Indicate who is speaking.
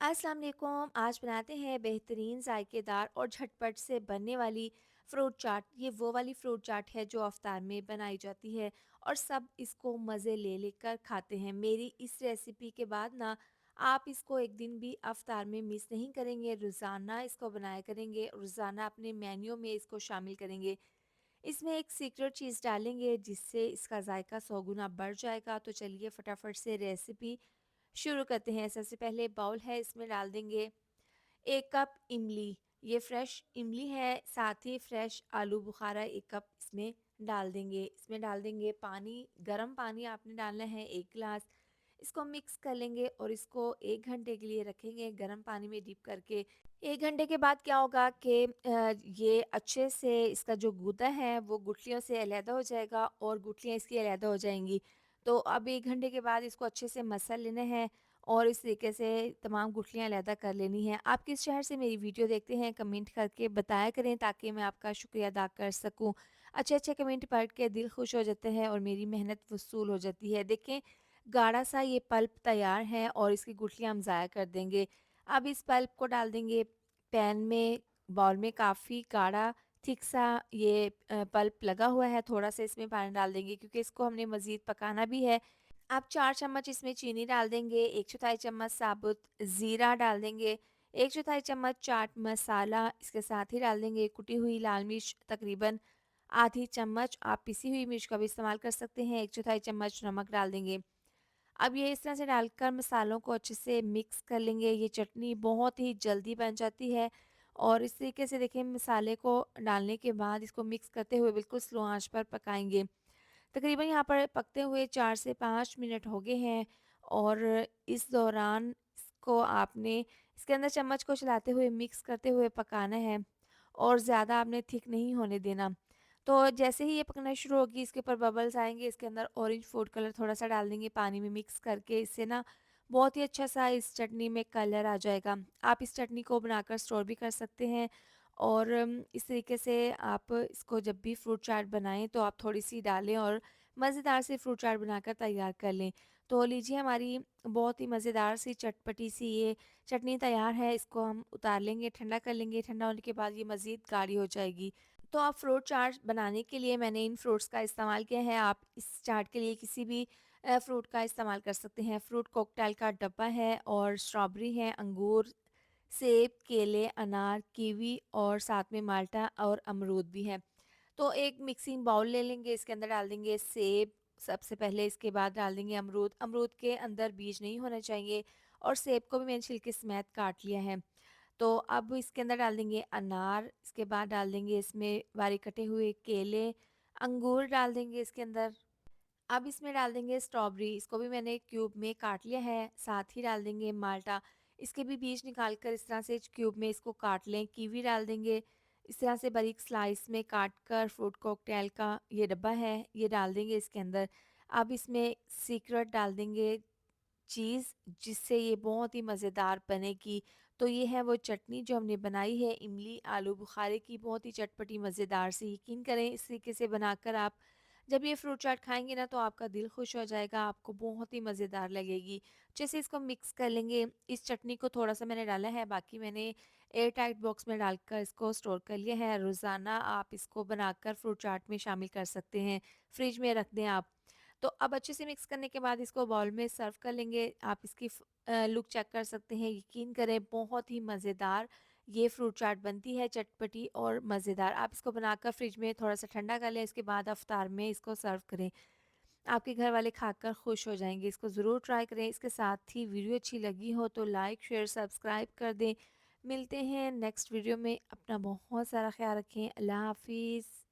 Speaker 1: अस्सलाम वालेकुम। आज बनाते हैं बेहतरीन ज़ायकेदार और झटपट से बनने वाली फ़्रूट चाट। ये वो वाली फ़्रूट चाट है जो अफ्तार में बनाई जाती है और सब इसको मज़े ले लेकर खाते हैं। मेरी इस रेसिपी के बाद ना आप इसको एक दिन भी अफ्तार में मिस नहीं करेंगे, रोज़ाना इसको बनाया करेंगे, रोज़ाना अपने मेन्यू में इसको शामिल करेंगे। इसमें एक सीक्रेट चीज़ डालेंगे जिससे इसका ज़ायका 100 गुना बढ़ जाएगा। तो चलिए फटाफट से रेसिपी शुरू करते हैं। सबसे पहले बाउल है, इसमें डाल देंगे 1 कप इमली। ये फ्रेश इमली है, साथ ही फ्रेश आलू बुखारा 1 कप इसमें डाल देंगे। इसमें डाल देंगे पानी, गर्म पानी आपने डालना है 1 गिलास। इसको मिक्स कर लेंगे और इसको 1 घंटे के लिए रखेंगे गर्म पानी में डिप करके। 1 घंटे के बाद क्या होगा कि ये अच्छे से इसका जो गूदा है वो गुठलियों से अलहदा हो जाएगा और गुठलियाँ इसकी अलहदा हो जाएँगी। तो अब 1 घंटे के बाद इसको अच्छे से मसल लेना है और इस तरीके से तमाम गुठलियाँ अलहदा कर लेनी है। आप किस शहर से मेरी वीडियो देखते हैं कमेंट करके बताया करें ताकि मैं आपका शुक्रिया अदा कर सकूँ। अच्छे-अच्छे कमेंट पढ़ के दिल खुश हो जाते हैं और मेरी मेहनत वसूल हो जाती है। देखें गाढ़ा-सा ये पल्प तैयार है और इसकी गुठलियाँ हम ज़ाया कर देंगे। अब इस पल्प को डाल देंगे पैन में, बाउल में काफ़ी गाढ़ा थिक सा ये पल्प लगा हुआ है। थोड़ा-सा इसमें पानी डाल देंगे क्योंकि इसको हमने मज़ीद पकाना भी है। आप 4 चम्मच इसमें चीनी डाल देंगे, 1 चौथाई चम्मच साबुत ज़ीरा डाल देंगे, 1 चौथाई चम्मच चाट मसाला, इसके साथ ही डाल देंगे कुटी हुई लाल मिर्च तकरीबन आधी चम्मच, आप पिसी हुई मिर्च का भी इस्तेमाल कर सकते हैं, 1 चौथाई चम्मच नमक डाल देंगे। अब ये इस तरह से डालकर मसालों को अच्छे से मिक्स कर लेंगे। ये चटनी बहुत ही जल्दी बन जाती है और इस तरीके से देखिए मसाले को डालने के बाद इसको मिक्स करते हुए बिल्कुल स्लो आँच पर पकाएँगे। तकरीबन यहाँ पर पकते हुए 4 से 5 मिनट हो गए हैं और इस दौरान इसको आपने इसके अंदर चम्मच को चलाते हुए मिक्स करते हुए पकाना है और ज़्यादा आपने थिक नहीं होने देना। तो जैसे ही ये पकना शुरू होगी इसके ऊपर बबल्स आएँगे, इसके अंदर ऑरेंज फूड कलर थोड़ा-सा डाल देंगे पानी में मिक्स करके, इससे ना बहुत ही अच्छा-सा इस चटनी में कलर आ जाएगा। आप इस चटनी को बनाकर स्टोर भी कर सकते हैं और इस तरीके से आप इसको जब भी फ्रूट चाट बनाएँ तो आप थोड़ी-सी डालें और मज़ेदार सी फ्रूट चाट बनाकर तैयार कर लें। तो लीजिए हमारी बहुत ही मज़ेदार सी चटपटी सी ये चटनी तैयार है। इसको हम उतार लेंगे, ठंडा कर लेंगे, ठंडा होने के बाद ये मज़ीद गाढ़ी हो जाएगी। तो आप फ्रूट चाट बनाने के लिए मैंने इन फ्रूट्स का इस्तेमाल किया है। आप इस चाट के लिए किसी भी फ्रूट का इस्तेमाल कर सकते हैं। फ्रूट कॉकटेल का डब्बा है और स्ट्रॉबेरी है, अंगूर, सेब, केले, अनार, कीवी और साथ में माल्टा और अमरूद भी है। तो एक मिक्सिंग बाउल ले लेंगे, इसके अंदर डाल देंगे सेब सबसे पहले, इसके बाद डाल देंगे अमरूद। अमरूद के अंदर बीज नहीं होना चाहिए और सेब को भी मैंने छिलके समेत काट लिया है। तो अब इसके अंदर डाल देंगे अनार, इसके बाद डाल देंगे इसमें बारीक कटे हुए केले, अंगूर डाल देंगे इसके अंदर। अब इसमें डाल देंगे स्ट्रॉबेरी, इसको भी मैंने क्यूब में काट लिया है, साथ ही डाल देंगे माल्टा, इसके भी बीज निकाल कर इस तरह से क्यूब में इसको काट लें। कीवी डाल देंगे, इस तरह से बारीक स्लाइस में काट कर फ्रूट कॉकटेल का ये डब्बा है, ये डाल देंगे इसके अंदर। अब इसमें सीक्रेट डाल देंगे चीज़, जिससे ये बहुत ही मज़ेदार बनेगी। तो ये है वो चटनी जो हमने बनाई है इमली आलू बुखारे की, बहुत ही चटपटी मज़ेदार सी। यकीन करें इस तरीके से बनाकर आप जब ये फ्रूट चाट खाएँगे ना तो आपका दिल खुश हो जाएगा, आपको बहुत ही मज़ेदार लगेगी। जैसे इसको मिक्स कर लेंगे, इस चटनी को थोड़ा-सा मैंने डाला है, बाकी मैंने एयर टाइट बॉक्स में डालकर इसको स्टोर कर लिया है। रोज़ाना आप इसको बनाकर फ्रूट चाट में शामिल कर सकते हैं, फ्रिज में रख दें आप। तो अब अच्छे से मिक्स करने के बाद इसको बाउल में सर्व कर लेंगे। आप इसकी लुक चेक कर सकते हैं। यकीन करें बहुत ही मज़ेदार ये फ्रूट चाट बनती है, चटपटी और मज़ेदार। आप इसको बनाकर फ्रिज में थोड़ा-सा ठंडा कर लें, इसके बाद इफ्तार में इसको सर्व करें। आपके घर वाले खाकर खुश हो जाएँगे। इसको ज़रूर ट्राई करें। इसके साथ ही वीडियो अच्छी लगी हो तो लाइक, शेयर, सब्सक्राइब कर दें। मिलते हैं नेक्स्ट वीडियो में। अपना बहुत सारा ख़्याल रखें। अल्लाह हाफ़िज़।